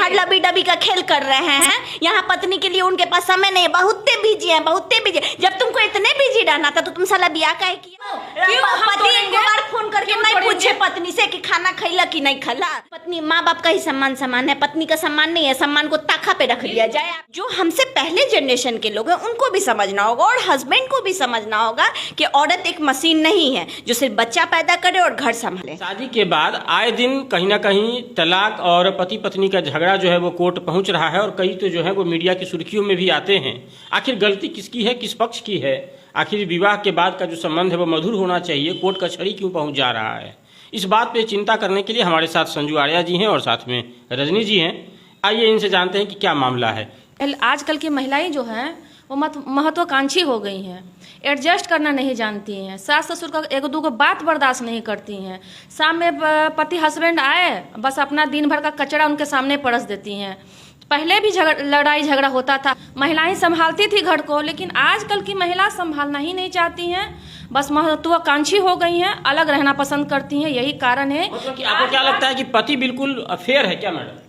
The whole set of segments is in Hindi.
बाहर लबी डबी का खेल कर रहे हैं। यहाँ पत्नी के लिए उनके पास समय नहीं है, बहुते बिजी है, बहुते बिजी। जब तुमको इतने बिजी रहना था तो तुम साला ब्याह काहे किया? क्यों पति एक बार फोन करके नहीं पूछे पत्नी से कि खाना खैला कि नहीं खैला? पत्नी माँ बाप का ही सम्मान समान है, पत्नी का सम्मान नहीं है। सम्मान को ताखा पे रख लिया जाए। जो हमसे पहले जनरेशन के लोग हैं उनको भी समझना होगा और हस्बैंड को भी समझना होगा कि औरत एक मशीन नहीं है जो सिर्फ बच्चा पैदा करे और घर संभाले। शादी के बाद आए दिन कहीं ना कहीं तलाक और पति पत्नी का झगड़ा जो है वो कोर्ट पहुंच रहा है और कई तो जो है वो मीडिया की सुर्खियों में भी आते हैं। आखिर गलती किसकी है, किस पक्ष की है? आखिर विवाह के बाद का जो संबंध है वो मधुर होना चाहिए, कोर्ट कचहरी क्यों पहुंच जा रहा है? इस बात पे चिंता करने के लिए हमारे साथ संजू आर्या जी हैं और साथ में रजनी जी हैं। आइए इनसे जानते हैं कि क्या मामला है। आजकल की महिलाएं जो हैं वो महत्वाकांक्षी हो गई हैं, एडजस्ट करना नहीं जानती हैं, सास ससुर का एक दो को बात बर्दाश्त नहीं करती हैं। शाम में पति हस्बैंड आए बस अपना दिन भर का कचरा उनके सामने परस देती हैं। पहले भी लड़ाई झगड़ा होता था, महिलाएं संभालती थी घर को, लेकिन आजकल की महिला संभालना ही नहीं चाहती हैं, बस महत्वाकांक्षी हो गई हैं, अलग रहना पसंद करती हैं। यही कारण है। आपको क्या लगता है कि पति बिल्कुल फेयर है क्या मैडम?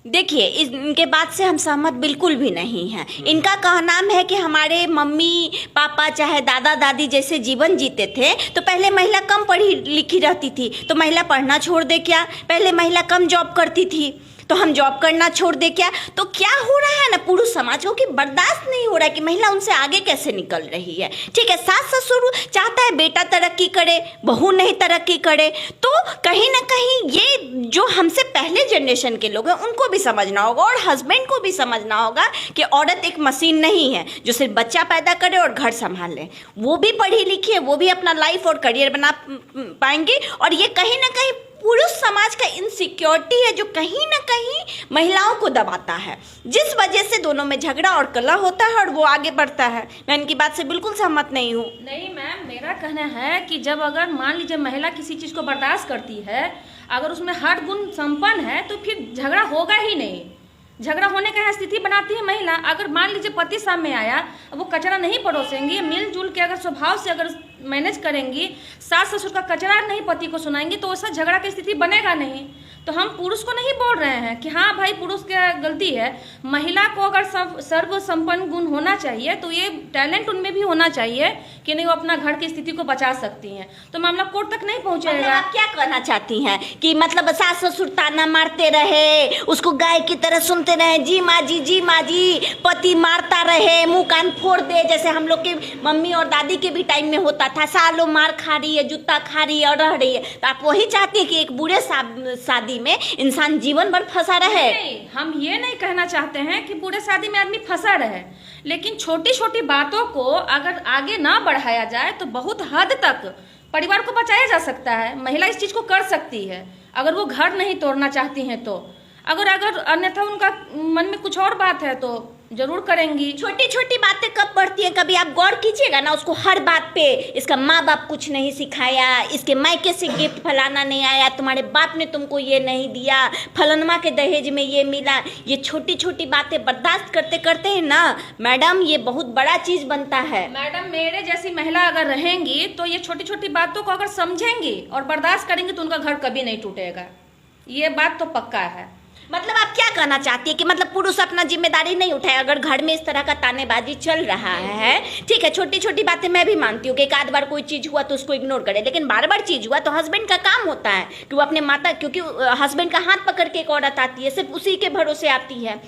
देखिए, इनके बात से हम सहमत बिल्कुल भी नहीं हैं। इनका कहना है कि हमारे मम्मी पापा चाहे दादा दादी जैसे जीवन जीते थे तो पहले महिला कम पढ़ी लिखी रहती थी, तो महिला पढ़ना छोड़ दे क्या? पहले महिला कम जॉब करती थी तो हम जॉब करना छोड़ दे क्या? तो क्या हो रहा है ना, पुरुष समाज को कि बर्दाश्त नहीं हो रहा है कि महिला उनसे आगे कैसे निकल रही है। ठीक है, सास ससुर चाहता है बेटा तरक्की करे, बहू नहीं तरक्की करे, तो कहीं ना कहीं ये जो हमसे पहले जनरेशन के लोग हैं उनको भी समझना होगा और हस्बैंड को भी समझना होगा कि औरत एक मशीन नहीं है जो सिर्फ बच्चा पैदा करे और घर संभाले। वो भी पढ़ी लिखी है, वो भी अपना लाइफ और करियर बना पाएंगी। और ये कहीं ना कहीं पुरुष समाज का इनसिक्योरिटी है जो कहीं ना कहीं महिलाओं को दबाता है, जिस वजह से दोनों में झगड़ा और कलह होता है और वो आगे बढ़ता है। मैं इनकी बात से बिल्कुल सहमत नहीं हूँ। नहीं मैम, मेरा कहना है कि जब अगर मान लीजिए महिला किसी चीज़ को बर्दाश्त करती है, अगर उसमें हर गुण संपन्न है तो फिर झगड़ा होगा ही नहीं। झगड़ा होने का स्थिति बनाती है महिला। अगर मान लीजिए पति सामने आया, वो कचरा नहीं परोसेंगी, मिलजुल के अगर स्वभाव से अगर मैनेज करेंगी, सास ससुर का कचरा नहीं पति को सुनाएंगी, तो ऐसा झगड़ा की स्थिति बनेगा नहीं। तो हम पुरुष को नहीं बोल रहे हैं कि हाँ भाई पुरुष की गलती है। महिला को अगर सर्व संपन्न गुण होना चाहिए तो ये टैलेंट उनमें भी होना चाहिए कि नहीं वो अपना घर की स्थिति को बचा सकती हैं, तो मामला कोर्ट तक नहीं पहुंचेगा। मतलब आप क्या कहना चाहती हैं कि मतलब सास ससुर ताना मारते रहे, उसको गाय की तरह सुनते रहे, जी माँ जी, पति मारता रहे, मुंह कान फोड़ दे, जैसे हम लोग के मम्मी और दादी के भी टाइम में होता था, सालों मार खा रही है, जूता खा रही है और रह रही है। तो आप वही चाहती है कि एक बुरे शादी में इंसान जीवन भर फंसा रहे? नहीं, हम ये नहीं कहना चाहते हैं कि पूरे शादी में आदमी फंसा रहे, लेकिन छोटी छोटी बातों को अगर आगे ना बढ़ाया जाए तो बहुत हद तक परिवार को बचाया जा सकता है। महिला इस चीज को कर सकती है अगर वो घर नहीं तोड़ना चाहती हैं तो। अगर अन्यथा उनका मन में कुछ और बात है तो जरूर करेंगी। छोटी छोटी बातें कब बढ़ती हैं, कभी आप गौर कीजिएगा ना, उसको हर बात पे इसका माँ बाप कुछ नहीं सिखाया, इसके मायके से गिफ्ट फलाना नहीं आया, तुम्हारे बाप ने तुमको ये नहीं दिया, फलनमा के दहेज में ये मिला। ये छोटी छोटी बातें बर्दाश्त करते करते हैं ना मैडम, ये बहुत बड़ा चीज बनता है। मैडम, मेरे जैसी महिला अगर रहेंगी तो ये छोटी छोटी बातों को अगर समझेंगी और बर्दाश्त करेंगी तो उनका घर कभी नहीं टूटेगा। ये बात तो पक्का है। मतलब आप क्या कहना चाहती है कि मतलब पुरुष अपना जिम्मेदारी नहीं उठाए? अगर घर में इस तरह का तानेबाजी चल रहा है, ठीक है, छोटी छोटी बातें मैं भी मानती हूँ कि एक आध बार कोई चीज हुआ तो उसको इग्नोर करे, लेकिन बार बार चीज हुआ तो हस्बैंड का काम होता है कि वो अपने माता, क्योंकि हस्बैंड का हाथ पकड़ के एक औरत आती है, सिर्फ उसी के भरोसे आती है।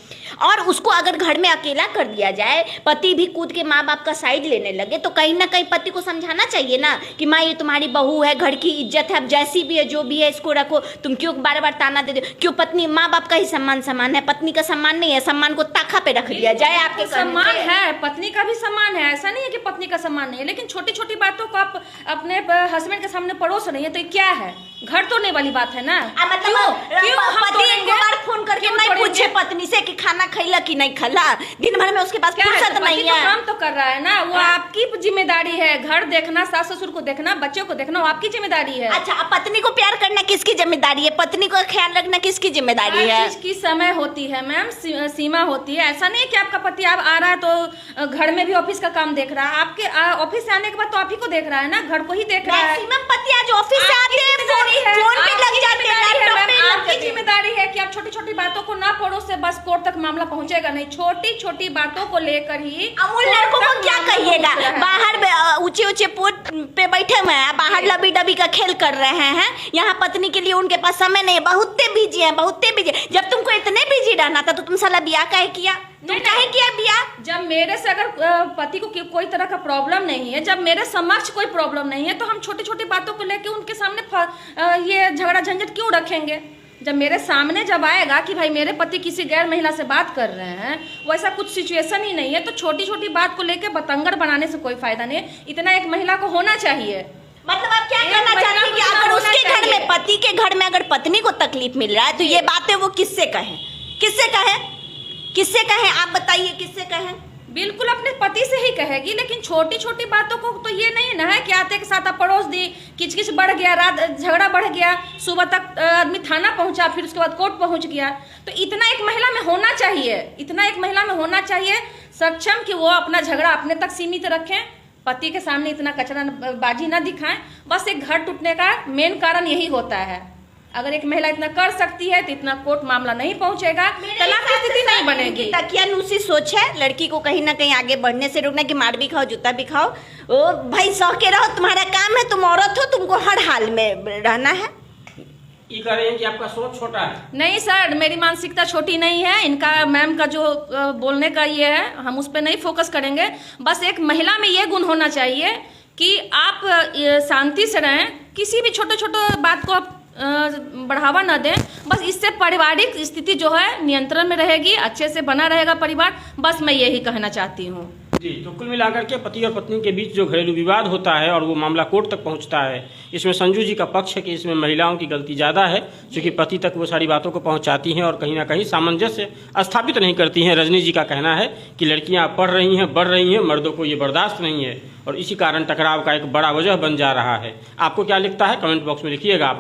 और उसको अगर घर में अकेला कर दिया जाए, पति भी कूद के माँ बाप का साइड लेने लगे, तो कहीं ना कहीं पति को समझाना चाहिए ना कि माँ ये तुम्हारी बहू है, घर की इज्जत है, अब जैसी भी है जो भी है इसको रखो, तुम क्यों बार बार ताना दे दो? क्यों पत्नी माँ बाप का ही सम्मान समान है, पत्नी का सम्मान नहीं है? सम्मान को ताखा पे रख लिया जाए। आपके सम्मान है, पत्नी का भी सम्मान है, ऐसा नहीं है कि पत्नी का सम्मान नहीं है, लेकिन छोटी छोटी बातों को आप अपने हस्बैंड के सामने परोस रही है तो क्या है? घर तोड़ने वाली बात है ना। मतलब क्यों पति एक बार फोन करके नहीं पूछे पत्नी से कि खाना खैला कि नहीं खला, दिन भर में उसके पास फुर्सत पति नहीं तो है। काम तो कर रहा है ना, वो आपकी जिम्मेदारी है, घर देखना, सास ससुर को देखना, बच्चों को देखना, वो आपकी जिम्मेदारी है। अच्छा, अब पत्नी को प्यार करना किसकी जिम्मेदारी है, पत्नी को ख्याल रखना किसकी जिम्मेदारी हर है? चीज की समय होती है मैम, सीमा होती है। ऐसा नहीं है कि आपका पति आप आ रहा है तो घर में भी ऑफिस का काम देख रहा है, आपके ऑफिस से आने के बाद तो आप ही को देख रहा है ना, घर को ही देख रहा है। मैक्सिमम पति आज ऑफिस से आते हैं, फोन पे लग जाते हैं, लैपटॉप पे लग आपकी जिम्मेदारी है कि आप छोटी छोटी बातों को ना पढ़ो, से बस कोर्ट तक मामला पहुंचेगा नहीं। छोटी छोटी बातों को लेकर ही अमूल लड़कों को क्या कहिएगा, बाहर ऊंचे ऊंचे पोस्ट पे बैठे हुए हैं, बाहर लबी डबी का खेल कर रहे हैं, यहाँ पत्नी के लिए उनके पास समय नहीं है, बहुते बिजी है, बहुते बिजी। जब तुमको इतने बिजी रहना था तो तुम साला ब्याह काहे किया, तुम काहे किया ब्याह? जब मेरे से अगर पति को कोई तरह का प्रॉब्लम नहीं है, जब मेरे समक्ष कोई प्रॉब्लम नहीं है, तो हम छोटी छोटी बातों को लेकर उनके सामने ये झगड़ा झंझट क्यों रखेंगे? जब मेरे सामने जब आएगा कि भाई मेरे पति किसी गैर महिला से बात कर रहे हैं, वैसा कुछ सिचुएशन ही नहीं है, तो छोटी छोटी बात को लेकर बतंगड़ बनाने से कोई फायदा नहीं है। इतना एक महिला को होना चाहिए। मतलब आप क्या कहना चाहते हैं कि अगर उसके घर में, पति के घर में अगर पत्नी को तकलीफ मिल रहा है तो ये बातें वो किससे कहें, किससे कहें, किससे कहें? आप बताइए किससे कहें? बिल्कुल अपने पति से ही कहेगी, लेकिन छोटी छोटी बातों को तो ये नहीं ना है कि आते के साथ आप पड़ोस दी, किचकिच बढ़ गया, रात झगड़ा बढ़ गया, सुबह तक आदमी थाना पहुंचा, फिर उसके बाद कोर्ट पहुंच गया। तो इतना एक महिला में होना चाहिए, इतना एक महिला में होना चाहिए सक्षम कि वो अपना झगड़ा अपने तक सीमित रखें, पति के सामने इतना कचरा बाजी ना दिखाएं। बस एक घर टूटने का मेन कारण यही होता है। अगर एक महिला इतना कर सकती है तो इतना कोर्ट मामला नहीं पहुंचेगा, तलाक की स्थिति नहीं बनेगी। तकियानुसी सोच है लड़की को कहीं ना कहीं आगे बढ़ने से रोकना कि मार भी खाओ, जूता भी खाओ, ओ भाई सह के रहो, तुम्हारा काम है, तुम औरत हो, तुमको हर हाल में रहना है। ये कह रहे हैं कि आपका सोच छोटा है। नहीं सर, मेरी मानसिकता छोटी नहीं है, इनका मैम का जो बोलने का ये है, हम उस पर नहीं फोकस करेंगे। बस एक महिला में ये गुण होना चाहिए कि आप शांति से रहें, किसी भी छोटे छोटे बात को आप बढ़ावा न दें। बस इससे पारिवारिक स्थिति जो है नियंत्रण में रहेगी, अच्छे से बना रहेगा परिवार। बस मैं यही कहना चाहती हूँ। जी, तो कुल मिलाकर के पति और पत्नी के बीच जो घरेलू विवाद होता है और वो मामला कोर्ट तक पहुंचता है, इसमें संजू जी का पक्ष है कि इसमें महिलाओं की गलती ज़्यादा है, क्योंकि पति तक वो सारी बातों को पहुंचाती हैं और कहीं ना कहीं सामंजस्य स्थापित नहीं करती हैं। रजनी जी का कहना है कि लड़कियां पढ़ रही हैं, बढ़ रही हैं, मर्दों को ये बर्दाश्त नहीं है और इसी कारण टकराव का एक बड़ा वजह बन जा रहा है। आपको क्या लिखता है कमेंट बॉक्स में लिखिएगा।